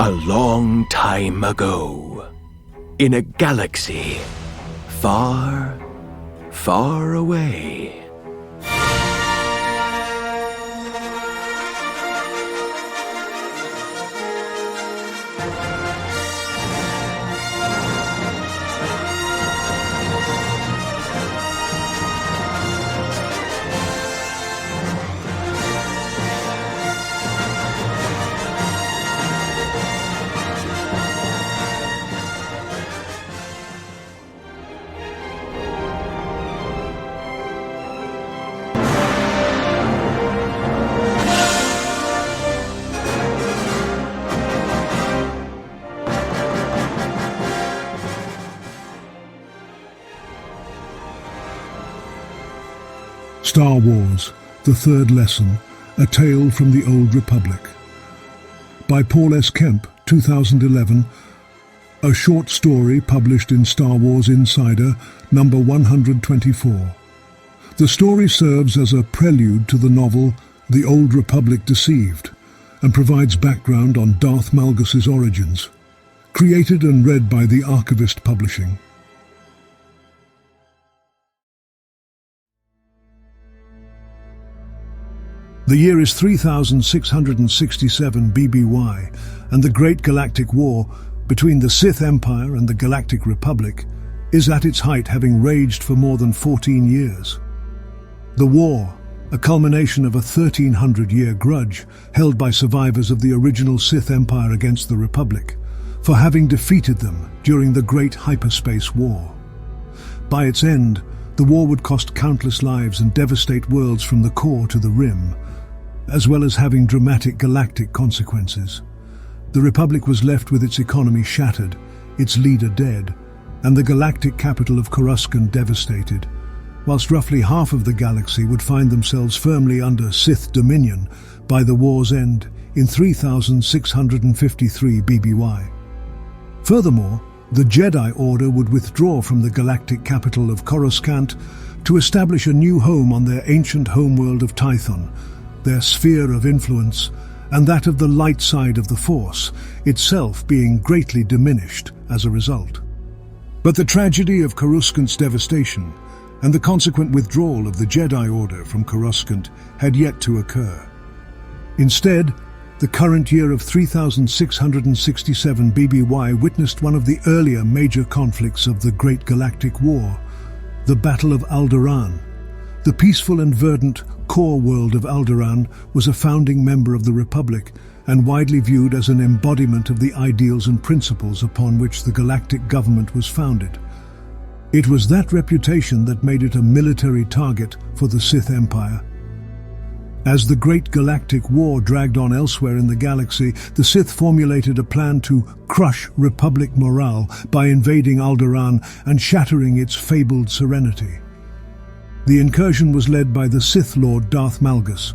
A long time ago, in a galaxy far, far away. Star Wars, The Third Lesson, A Tale from the Old Republic. By Paul S. Kemp, 2011, a short story published in Star Wars Insider, number 124. The story serves as a prelude to the novel The Old Republic Deceived, and provides background on Darth Malgus' origins. Created and read by the Archivist Publishing. The year is 3667 BBY, and the Great Galactic War between the Sith Empire and the Galactic Republic is at its height, having raged for more than 14 years. The war, a culmination of a 1300-year grudge held by survivors of the original Sith Empire against the Republic, for having defeated them during the Great Hyperspace War. By its end, the war would cost countless lives and devastate worlds from the core to the rim, as well as having dramatic galactic consequences. The Republic was left with its economy shattered, its leader dead, and the galactic capital of Coruscant devastated, whilst roughly half of the galaxy would find themselves firmly under Sith dominion by the war's end in 3653 BBY. Furthermore, the Jedi Order would withdraw from the galactic capital of Coruscant to establish a new home on their ancient homeworld of Tython, their sphere of influence, and that of the light side of the Force, itself being greatly diminished as a result. But the tragedy of Coruscant's devastation and the consequent withdrawal of the Jedi Order from Coruscant had yet to occur. Instead, the current year of 3667 BBY witnessed one of the earlier major conflicts of the Great Galactic War, the Battle of Alderaan. The peaceful and verdant core world of Alderaan was a founding member of the Republic and widely viewed as an embodiment of the ideals and principles upon which the galactic government was founded. It was that reputation that made it a military target for the Sith Empire. As the Great Galactic War dragged on elsewhere in the galaxy, the Sith formulated a plan to crush Republic morale by invading Alderaan and shattering its fabled serenity. The incursion was led by the Sith Lord Darth Malgus,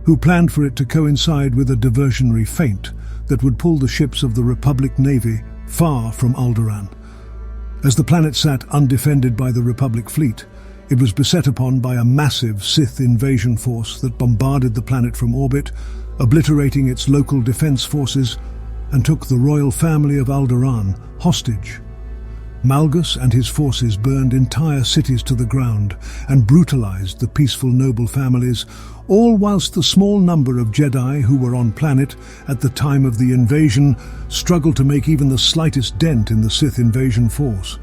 who planned for it to coincide with a diversionary feint that would pull the ships of the Republic Navy far from Alderaan. As the planet sat undefended by the Republic fleet, it was beset upon by a massive Sith invasion force that bombarded the planet from orbit, obliterating its local defense forces, and took the royal family of Alderaan hostage. Malgus and his forces burned entire cities to the ground and brutalized the peaceful noble families, all whilst the small number of Jedi who were on planet at the time of the invasion struggled to make even the slightest dent in the Sith invasion force.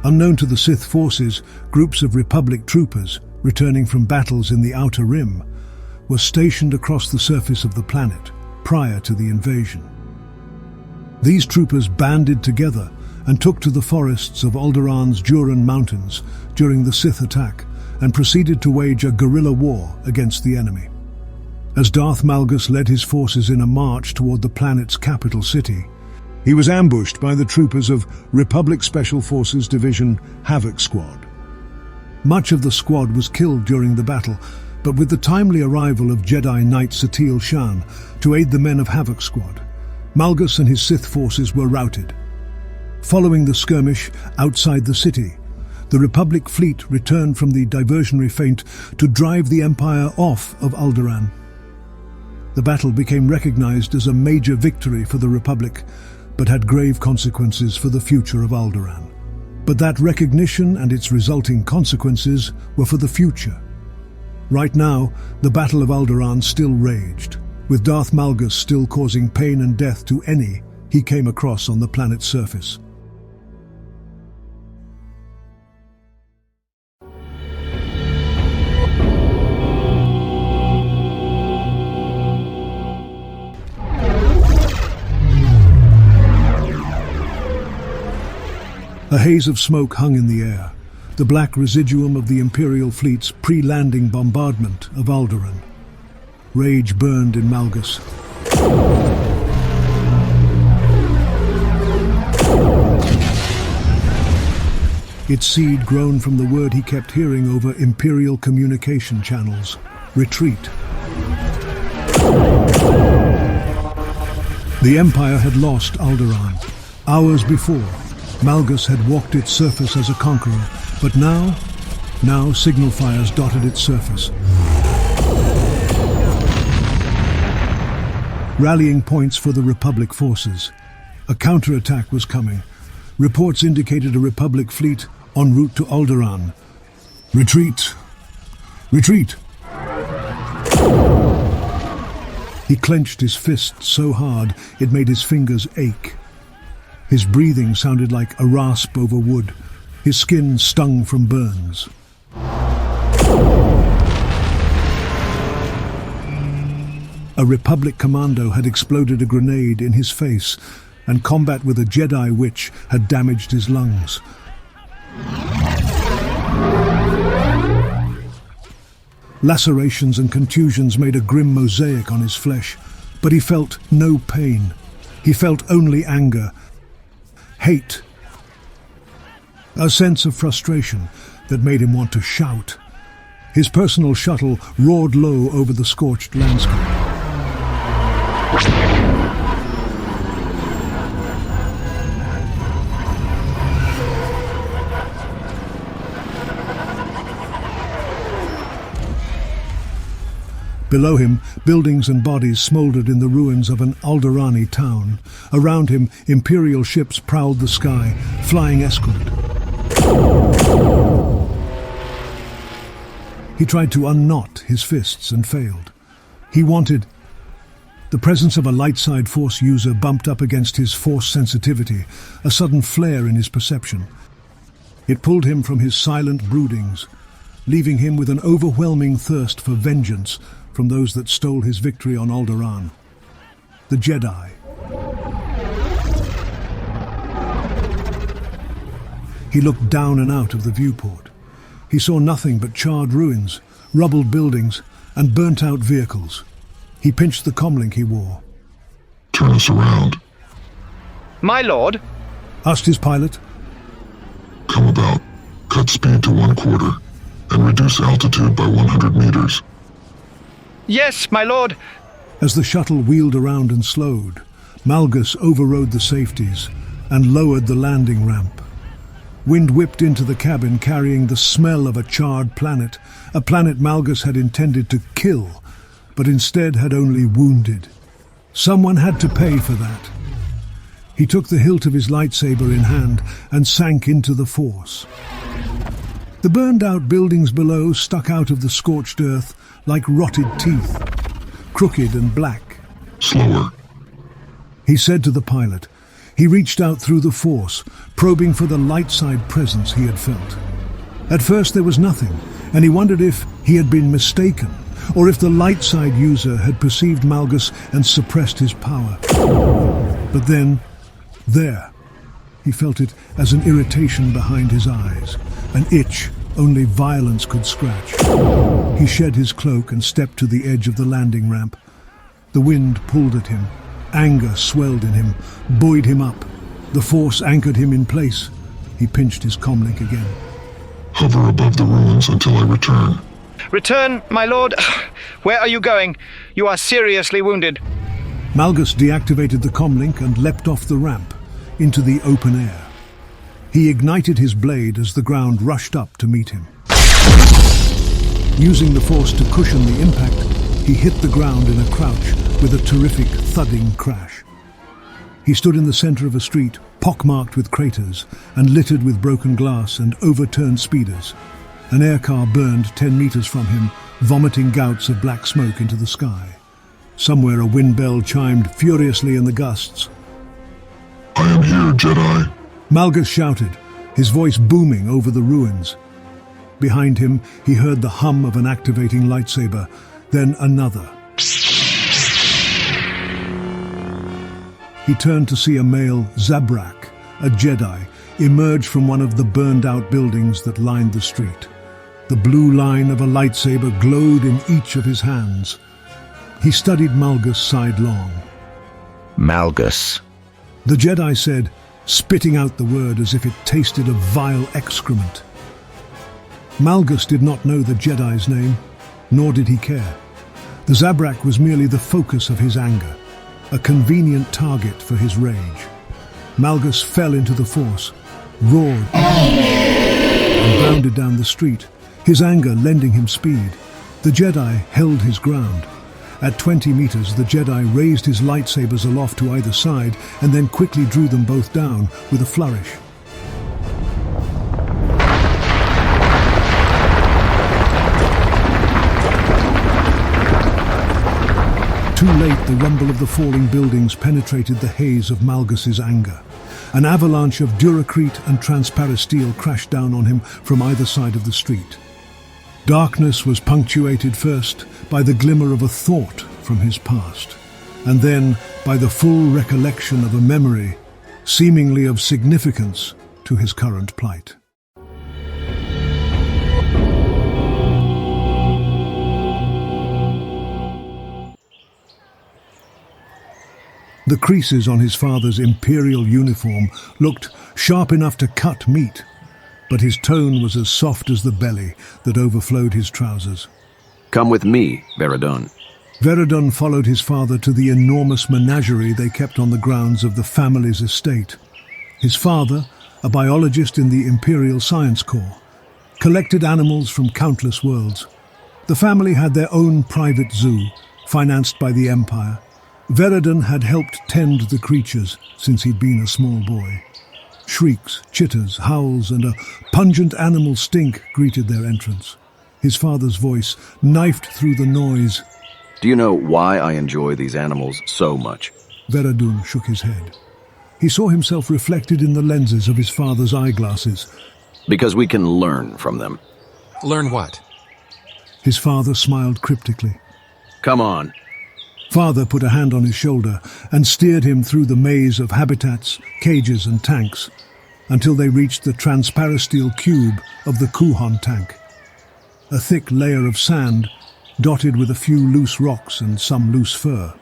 Unknown to the Sith forces, groups of Republic troopers, returning from battles in the Outer Rim, were stationed across the surface of the planet prior to the invasion. These troopers banded together and took to the forests of Alderaan's Duran Mountains during the Sith attack and proceeded to wage a guerrilla war against the enemy. As Darth Malgus led his forces in a march toward the planet's capital city, he was ambushed by the troopers of Republic Special Forces Division Havoc Squad. Much of the squad was killed during the battle, but with the timely arrival of Jedi Knight Satele Shan to aid the men of Havoc Squad, Malgus and his Sith forces were routed. Following the skirmish outside the city, the Republic fleet returned from the diversionary feint to drive the Empire off of Alderaan. The battle became recognized as a major victory for the Republic, but had grave consequences for the future of Alderaan. But that recognition and its resulting consequences were for the future. Right now, the Battle of Alderaan still raged, with Darth Malgus still causing pain and death to any he came across on the planet's surface. A haze of smoke hung in the air, the black residuum of the Imperial fleet's pre-landing bombardment of Alderaan. Rage burned in Malgus. Its seed grown from the word he kept hearing over Imperial communication channels: retreat. The Empire had lost Alderaan. Hours before, Malgus had walked its surface as a conqueror, but now signal fires dotted its surface. Rallying points for the Republic forces. A counterattack was coming. Reports indicated a Republic fleet en route to Alderaan. Retreat! Retreat! He clenched his fist so hard it made his fingers ache. His breathing sounded like a rasp over wood. His skin stung from burns. A Republic commando had exploded a grenade in his face, and combat with a Jedi witch had damaged his lungs. Lacerations and contusions made a grim mosaic on his flesh, but he felt no pain. He felt only anger, hate, a sense of frustration that made him want to shout. His personal shuttle roared low over the scorched landscape. Below him, buildings and bodies smoldered in the ruins of an Alderaani town. Around him, Imperial ships prowled the sky, flying escort. He tried to unknot his fists and failed. He wanted... The presence of a light side force user bumped up against his force sensitivity, a sudden flare in his perception. It pulled him from his silent broodings, leaving him with an overwhelming thirst for vengeance from those that stole his victory on Alderaan. The Jedi. He looked down and out of the viewport. He saw nothing but charred ruins, rubbled buildings, and burnt-out vehicles. He pinched the comlink he wore. "Turn us around." "My lord?" asked his pilot. "Come about. Cut speed to 1/4 and reduce altitude by 100 meters. "Yes, my lord." As the shuttle wheeled around and slowed, Malgus overrode the safeties and lowered the landing ramp. Wind whipped into the cabin carrying the smell of a charred planet, a planet Malgus had intended to kill, but instead had only wounded. Someone had to pay for that. He took the hilt of his lightsaber in hand and sank into the Force. The burned-out buildings below stuck out of the scorched earth like rotted teeth, crooked and black. "Slower," he said to the pilot. He reached out through the Force, probing for the light-side presence he had felt. At first there was nothing, and he wondered if he had been mistaken, or if the light-side user had perceived Malgus and suppressed his power. But then, there, he felt it as an irritation behind his eyes, an itch only violence could scratch. He shed his cloak and stepped to the edge of the landing ramp. The wind pulled at him. Anger swelled in him, buoyed him up. The Force anchored him in place. He pinched his comlink again. "Hover above the ruins until I return." "Return, my lord? Where are you going? You are seriously wounded." Malgus deactivated the comlink and leapt off the ramp into the open air. He ignited his blade as the ground rushed up to meet him. Using the Force to cushion the impact, he hit the ground in a crouch with a terrific thudding crash. He stood in the center of a street, pockmarked with craters and littered with broken glass and overturned speeders. An aircar burned 10 meters from him, vomiting gouts of black smoke into the sky. Somewhere a wind bell chimed furiously in the gusts. I am here, Jedi. Malgus shouted, his voice booming over the ruins. Behind him, he heard the hum of an activating lightsaber, then another. He turned to see a male Zabrak, a Jedi, emerge from one of the burned-out buildings that lined the street. The blue line of a lightsaber glowed in each of his hands. He studied Malgus sidelong. Malgus. The Jedi said, spitting out the word as if it tasted of vile excrement. Malgus did not know the Jedi's name, nor did he care. The Zabrak was merely the focus of his anger, a convenient target for his rage. Malgus fell into the Force, roared, and bounded down the street, his anger lending him speed. The Jedi held his ground. At 20 meters, the Jedi raised his lightsabers aloft to either side and then quickly drew them both down with a flourish. Too late, the rumble of the falling buildings penetrated the haze of Malgus's anger. An avalanche of duracrete and transparent steel crashed down on him from either side of the street. Darkness was punctuated first by the glimmer of a thought from his past, and then by the full recollection of a memory, seemingly of significance to his current plight. The creases on his father's imperial uniform looked sharp enough to cut meat, but his tone was as soft as the belly that overflowed his trousers. Come with me, Veradon. Veradon followed his father to the enormous menagerie they kept on the grounds of the family's estate. His father, a biologist in the Imperial Science Corps, collected animals from countless worlds. The family had their own private zoo, financed by the Empire. Veradon had helped tend the creatures since he'd been a small boy. Shrieks, chitters, howls, and a pungent animal stink greeted their entrance. His father's voice knifed through the noise. Do you know why I enjoy these animals so much? Veradon shook his head. He saw himself reflected in the lenses of his father's eyeglasses. Because we can learn from them. Learn what? His father smiled cryptically. Come on. Father put a hand on his shoulder and steered him through the maze of habitats, cages and tanks, until they reached the transparasteel cube of the Kuhon tank. A thick layer of sand, dotted with a few loose rocks and some loose fur,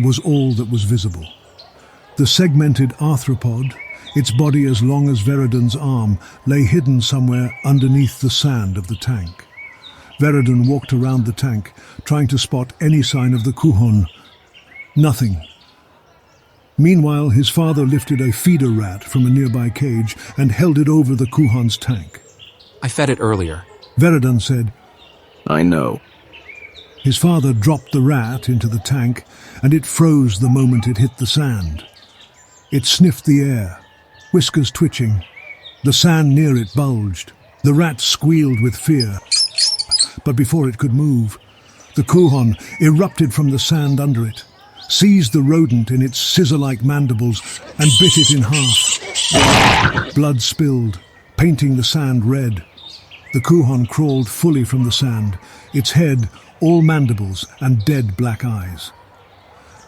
was all that was visible. The segmented arthropod, its body as long as Veradon's arm, lay hidden somewhere underneath the sand of the tank. Veradon walked around the tank, trying to spot any sign of the Kuhon. Nothing. Meanwhile, his father lifted a feeder rat from a nearby cage and held it over the Kuhon's tank. I fed it earlier. Veradon said. I know. His father dropped the rat into the tank, and it froze the moment it hit the sand. It sniffed the air, whiskers twitching. The sand near it bulged. The rat squealed with fear. But before it could move, the Kuhon erupted from the sand under it, seized the rodent in its scissor-like mandibles, and bit it in half. Blood spilled, painting the sand red. The Kuhon crawled fully from the sand, its head all mandibles and dead black eyes.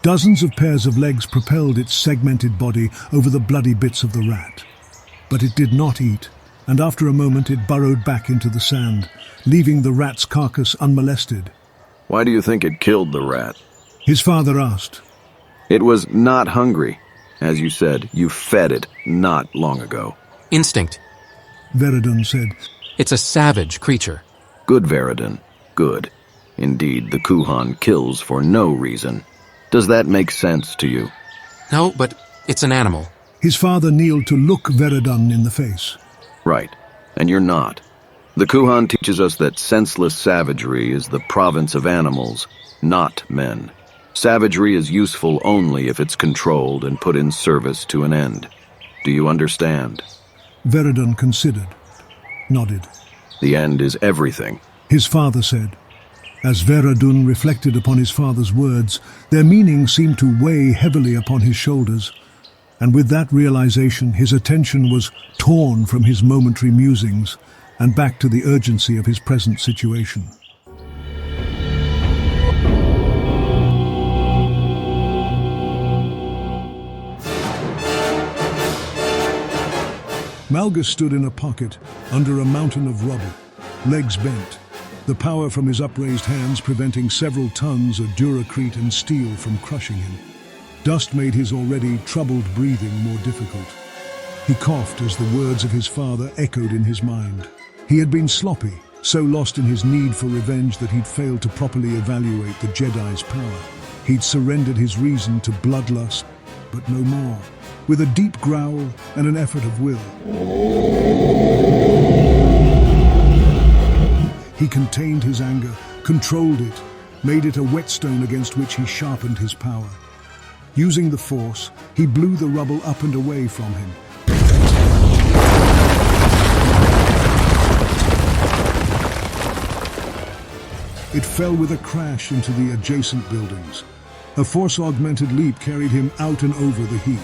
Dozens of pairs of legs propelled its segmented body over the bloody bits of the rat. But it did not eat, and after a moment it burrowed back into the sand, leaving the rat's carcass unmolested. Why do you think it killed the rat? His father asked. It was not hungry. As you said, you fed it not long ago. Instinct. Veradon said. It's a savage creature. Good, Veradon. Good. Indeed, the Kuhon kills for no reason. Does that make sense to you? No, but it's an animal. His father kneeled to look Veradon in the face. Right. And you're not. The Kuhan teaches us that senseless savagery is the province of animals, not men. Savagery is useful only if it's controlled and put in service to an end. Do you understand? Veradun considered, nodded. The end is everything. His father said. As Veradun reflected upon his father's words, their meaning seemed to weigh heavily upon his shoulders, and with that realization his attention was torn from his momentary musings and back to the urgency of his present situation. Malgus stood in a pocket under a mountain of rubble, legs bent, the power from his upraised hands preventing several tons of duracrete and steel from crushing him. Dust made his already troubled breathing more difficult. He coughed as the words of his father echoed in his mind. He had been sloppy, so lost in his need for revenge that he'd failed to properly evaluate the Jedi's power. He'd surrendered his reason to bloodlust, but no more. With a deep growl and an effort of will, he contained his anger, controlled it, made it a whetstone against which he sharpened his power. Using the Force, he blew the rubble up and away from him. It fell with a crash into the adjacent buildings. A Force-augmented leap carried him out and over the heap.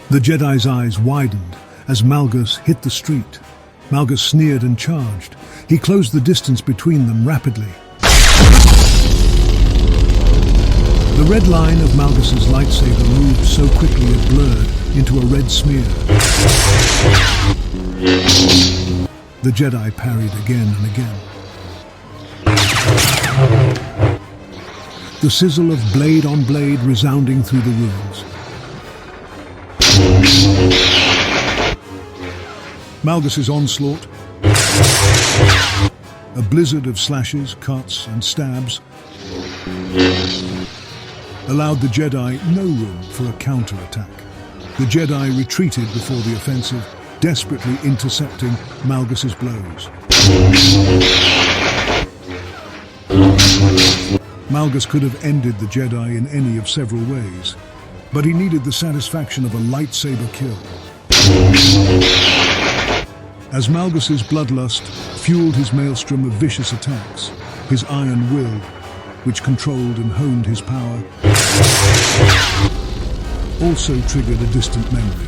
The Jedi's eyes widened as Malgus hit the street. Malgus sneered and charged. He closed the distance between them rapidly. The red line of Malgus's lightsaber moved so quickly it blurred into a red smear. The Jedi parried again and again. The sizzle of blade on blade resounding through the rooms. Malgus's onslaught, a blizzard of slashes, cuts, and stabs, allowed the Jedi no room for a counterattack. The Jedi retreated before the offensive, desperately intercepting Malgus's blows. Malgus could have ended the Jedi in any of several ways, but he needed the satisfaction of a lightsaber kill. As Malgus's bloodlust fueled his maelstrom of vicious attacks, his iron will, which controlled and honed his power, also triggered a distant memory.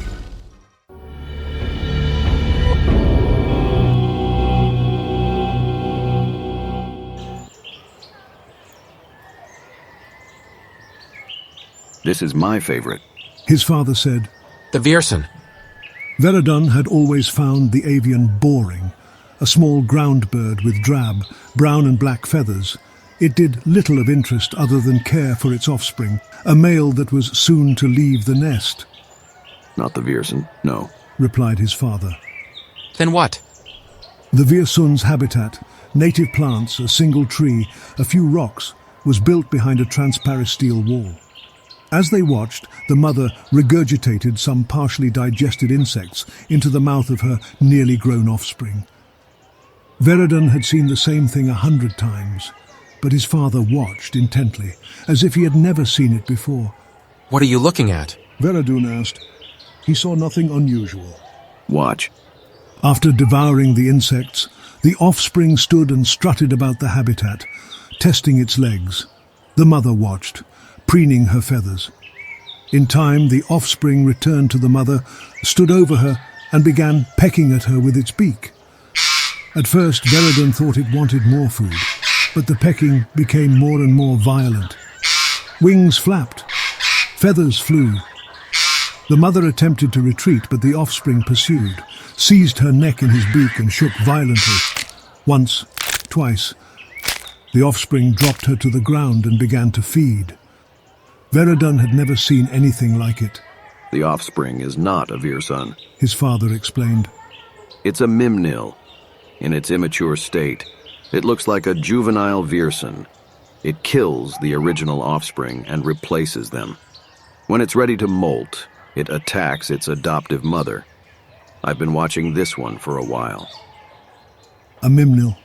This is my favorite. His father said. The Veerson. Veradun had always found the avian boring, a small ground bird with drab, brown and black feathers. It did little of interest other than care for its offspring, a male that was soon to leave the nest. Not the Veerson, no. Replied his father. Then what? The Veersun's habitat, native plants, a single tree, a few rocks, was built behind a transparisteel wall. As they watched, the mother regurgitated some partially digested insects into the mouth of her nearly grown offspring. Veradun had seen the same thing 100 times, but his father watched intently, as if he had never seen it before. What are you looking at? Veradun asked. He saw nothing unusual. Watch. After devouring the insects, the offspring stood and strutted about the habitat, testing its legs. The mother watched, preening her feathers. In time, the offspring returned to the mother, stood over her, and began pecking at her with its beak. At first, Veradun thought it wanted more food, but the pecking became more and more violent. Wings flapped. Feathers flew. The mother attempted to retreat, but the offspring pursued, seized her neck in his beak and shook violently. Once, twice. The offspring dropped her to the ground and began to feed. Veradun had never seen anything like it. The offspring is not a Veerson. His father explained. It's a Mimnil. In its immature state, it looks like a juvenile Veerson. It kills the original offspring and replaces them. When it's ready to molt, it attacks its adoptive mother. I've been watching this one for a while. A Mimnil.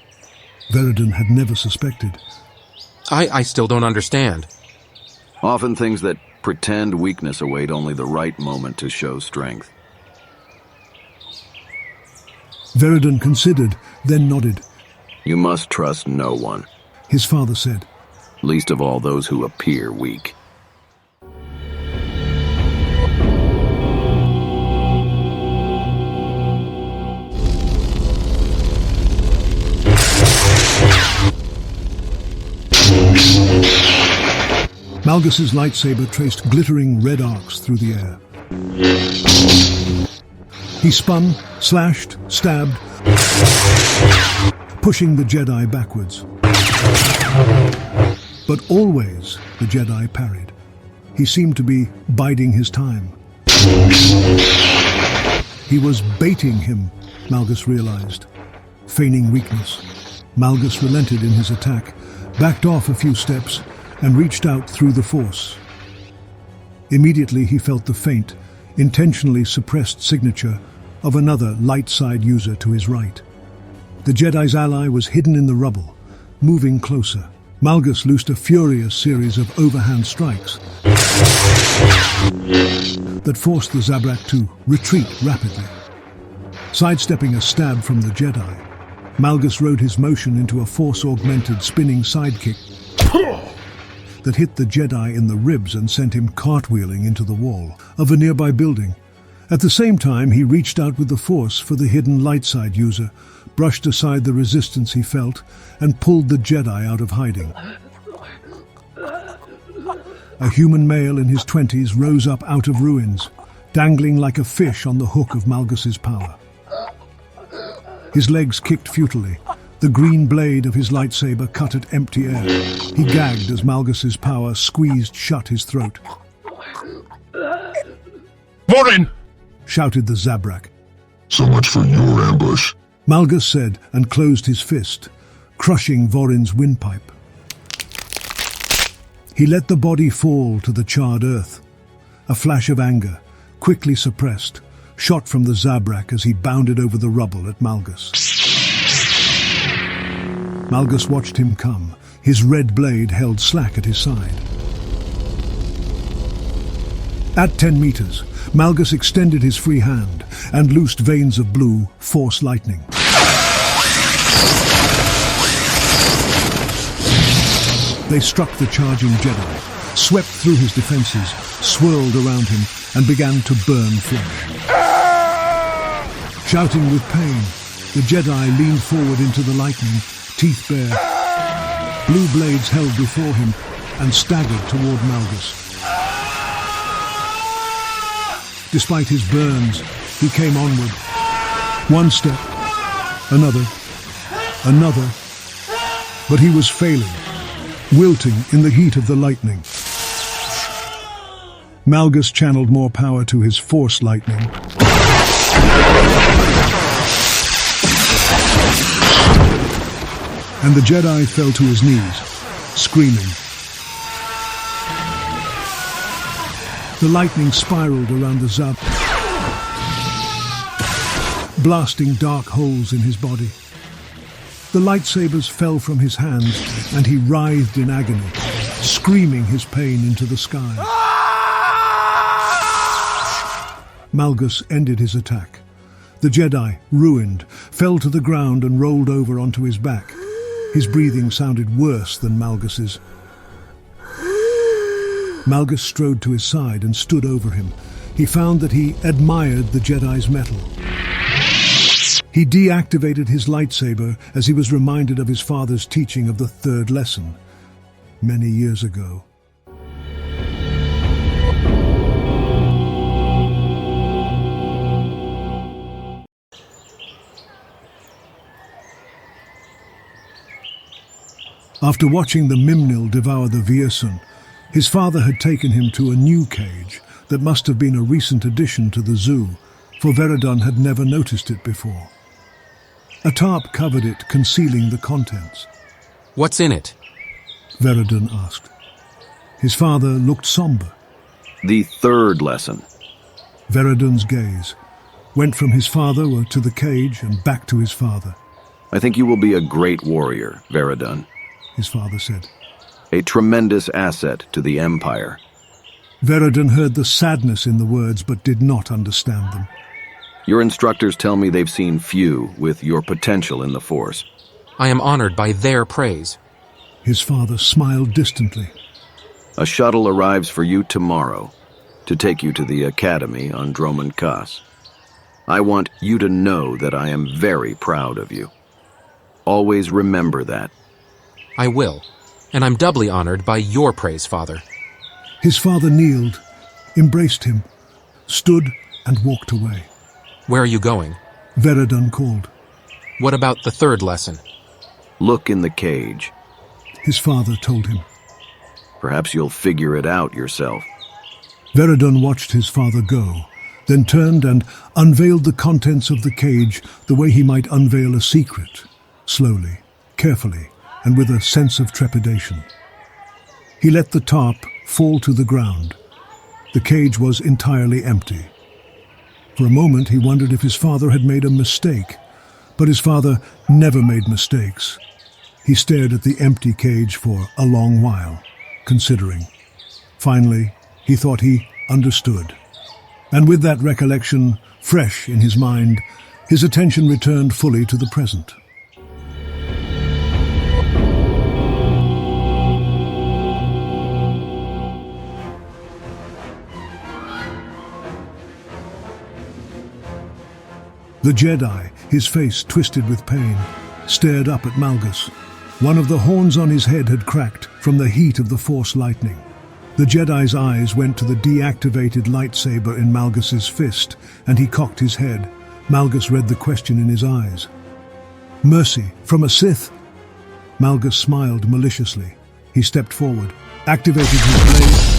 Veridon had never suspected. I still don't understand. Often things that pretend weakness await only the right moment to show strength. Veridon considered, then nodded. You must trust no one, His father said. least of all those who appear weak. Malgus's lightsaber traced glittering red arcs through the air. He spun, slashed, stabbed, pushing the Jedi backwards. But always the Jedi parried. He seemed to be biding his time. He was baiting him, Malgus realized, feigning weakness. Malgus relented in his attack, backed off a few steps, and reached out through the Force. Immediately he felt the faint, intentionally suppressed signature of another light side user to his right. The Jedi's ally was hidden in the rubble, moving closer. Malgus loosed a furious series of overhand strikes that forced the Zabrak to retreat rapidly. Sidestepping a stab from the Jedi, Malgus rode his motion into a Force-augmented spinning sidekick that hit the Jedi in the ribs and sent him cartwheeling into the wall of a nearby building. At the same time, he reached out with the Force for the hidden light side user, brushed aside the resistance he felt, and pulled the Jedi out of hiding. A human male in his 20s rose up out of ruins, dangling like a fish on the hook of Malgus's power. His legs kicked futilely. The green blade of his lightsaber cut at empty air. He gagged as Malgus's power squeezed shut his throat. Vorin! Shouted the Zabrak. So much for your ambush. Malgus said and closed his fist, crushing Vorin's windpipe. He let the body fall to the charred earth. A flash of anger, quickly suppressed, shot from the Zabrak as he bounded over the rubble at Malgus. Malgus watched him come, his red blade held slack at his side. At 10 meters, Malgus extended his free hand and loosed veins of blue Force lightning. They struck the charging Jedi, swept through his defenses, swirled around him, and began to burn flesh. Shouting with pain, the Jedi leaned forward into the lightning, teeth bare. Blue blades held before him and staggered toward Malgus. Despite his burns, he came onward. One step, another, but he was failing, wilting in the heat of the lightning. Malgus channeled more power to his Force lightning. And the Jedi fell to his knees, screaming. The lightning spiraled around the Zab, blasting dark holes in his body. The lightsabers fell from his hands, and he writhed in agony, screaming his pain into the sky. Malgus ended his attack. The Jedi, ruined, fell to the ground and rolled over onto his back. His breathing sounded worse than Malgus's. Malgus strode to his side and stood over him. He found that he admired the Jedi's mettle. He deactivated his lightsaber as he was reminded of his father's teaching of the third lesson, many years ago. After watching the Mimnil devour the Viersun, his father had taken him to a new cage that must have been a recent addition to the zoo, for Veridon had never noticed it before. A tarp covered it, concealing the contents. What's in it? Veridon asked. His father looked somber. The third lesson. Veridon's gaze went from his father to the cage and back to his father. I think you will be a great warrior, Veradun. His father said. A tremendous asset to the Empire. Veradun heard the sadness in the words but did not understand them. Your instructors tell me they've seen few with your potential in the Force. I am honored by their praise. His father smiled distantly. A shuttle arrives for you tomorrow to take you to the Academy on Dromund Kaas. I want you to know that I am very proud of you. Always remember that. I will, and I'm doubly honored by your praise, Father. His father kneeled, embraced him, stood and walked away. Where are you going? Veradun called. What about the third lesson? Look in the cage. His father told him. Perhaps you'll figure it out yourself. Veradun watched his father go, then turned and unveiled the contents of the cage the way he might unveil a secret, slowly, carefully, and with a sense of trepidation. He let the tarp fall to the ground. The cage was entirely empty. For a moment he wondered if his father had made a mistake, but his father never made mistakes. He stared at the empty cage for a long while, considering. Finally, he thought he understood. And with that recollection fresh in his mind, his attention returned fully to the present. The Jedi, his face twisted with pain, stared up at Malgus. One of the horns on his head had cracked from the heat of the Force lightning. The Jedi's eyes went to the deactivated lightsaber in Malgus's fist, and he cocked his head. Malgus read the question in his eyes. Mercy, from a Sith? Malgus smiled maliciously. He stepped forward, activated his blade,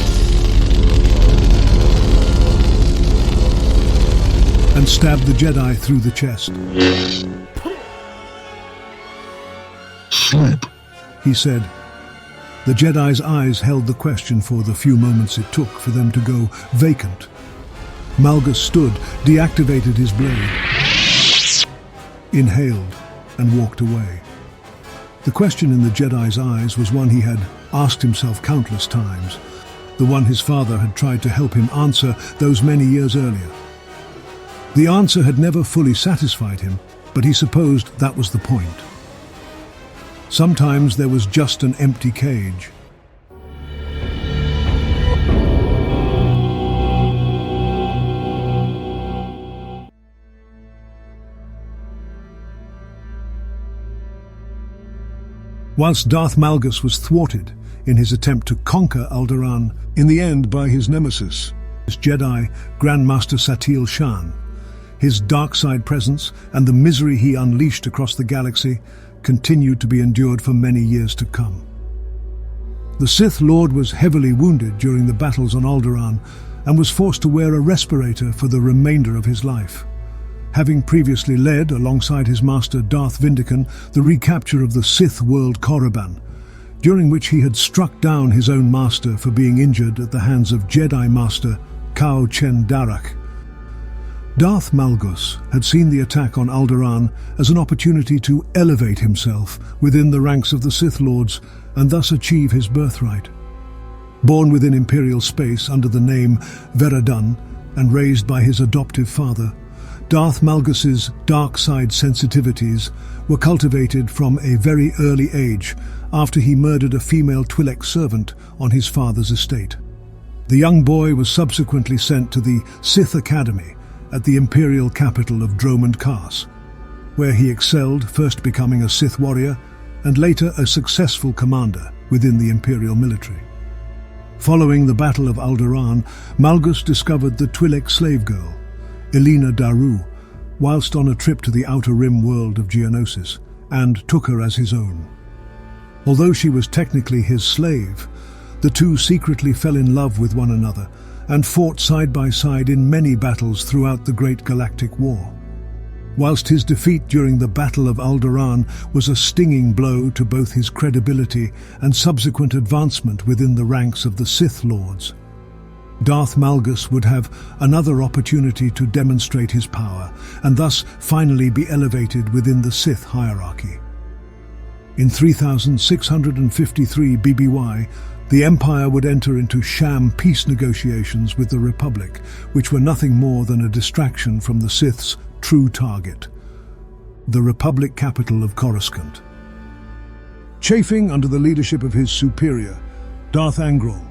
and stabbed the Jedi through the chest. Sleep. He said. The Jedi's eyes held the question for the few moments it took for them to go vacant. Malgus stood, deactivated his blade, inhaled, and walked away. The question in the Jedi's eyes was one he had asked himself countless times, the one his father had tried to help him answer those many years earlier. The answer had never fully satisfied him, but he supposed that was the point. Sometimes there was just an empty cage. Whilst Darth Malgus was thwarted in his attempt to conquer Alderaan, in the end by his nemesis, his Jedi, Grandmaster Satele Shan, his dark side presence and the misery he unleashed across the galaxy continued to be endured for many years to come. The Sith Lord was heavily wounded during the battles on Alderaan and was forced to wear a respirator for the remainder of his life. Having previously led, alongside his master Darth Vindican, the recapture of the Sith world Korriban, during which he had struck down his own master for being injured at the hands of Jedi Master Kao Chen Darak. Darth Malgus had seen the attack on Alderaan as an opportunity to elevate himself within the ranks of the Sith Lords and thus achieve his birthright. Born within Imperial space under the name Veradun and raised by his adoptive father, Darth Malgus's dark side sensitivities were cultivated from a very early age after he murdered a female Twi'lek servant on his father's estate. The young boy was subsequently sent to the Sith Academy at the imperial capital of Dromund Kaas, where he excelled, first becoming a Sith warrior and later a successful commander within the imperial military. Following the Battle of Alderaan, Malgus discovered the Twi'lek slave girl, Elena Daru, whilst on a trip to the outer rim world of Geonosis, and took her as his own. Although she was technically his slave, the two secretly fell in love with one another and fought side by side in many battles throughout the Great Galactic War. Whilst his defeat during the Battle of Alderaan was a stinging blow to both his credibility and subsequent advancement within the ranks of the Sith Lords, Darth Malgus would have another opportunity to demonstrate his power, and thus finally be elevated within the Sith hierarchy. In 3653 BBY, the Empire would enter into sham peace negotiations with the Republic, which were nothing more than a distraction from the Sith's true target, the Republic capital of Coruscant. Chafing under the leadership of his superior, Darth Angral,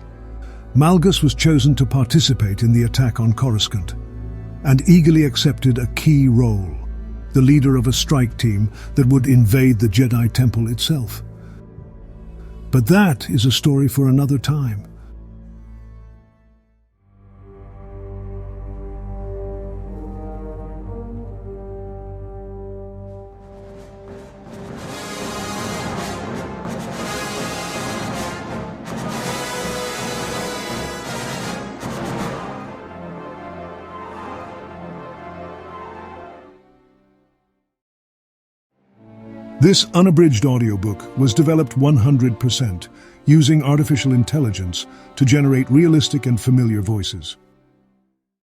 Malgus was chosen to participate in the attack on Coruscant, and eagerly accepted a key role, the leader of a strike team that would invade the Jedi Temple itself. But that is a story for another time. This unabridged audiobook was developed 100% using artificial intelligence to generate realistic and familiar voices.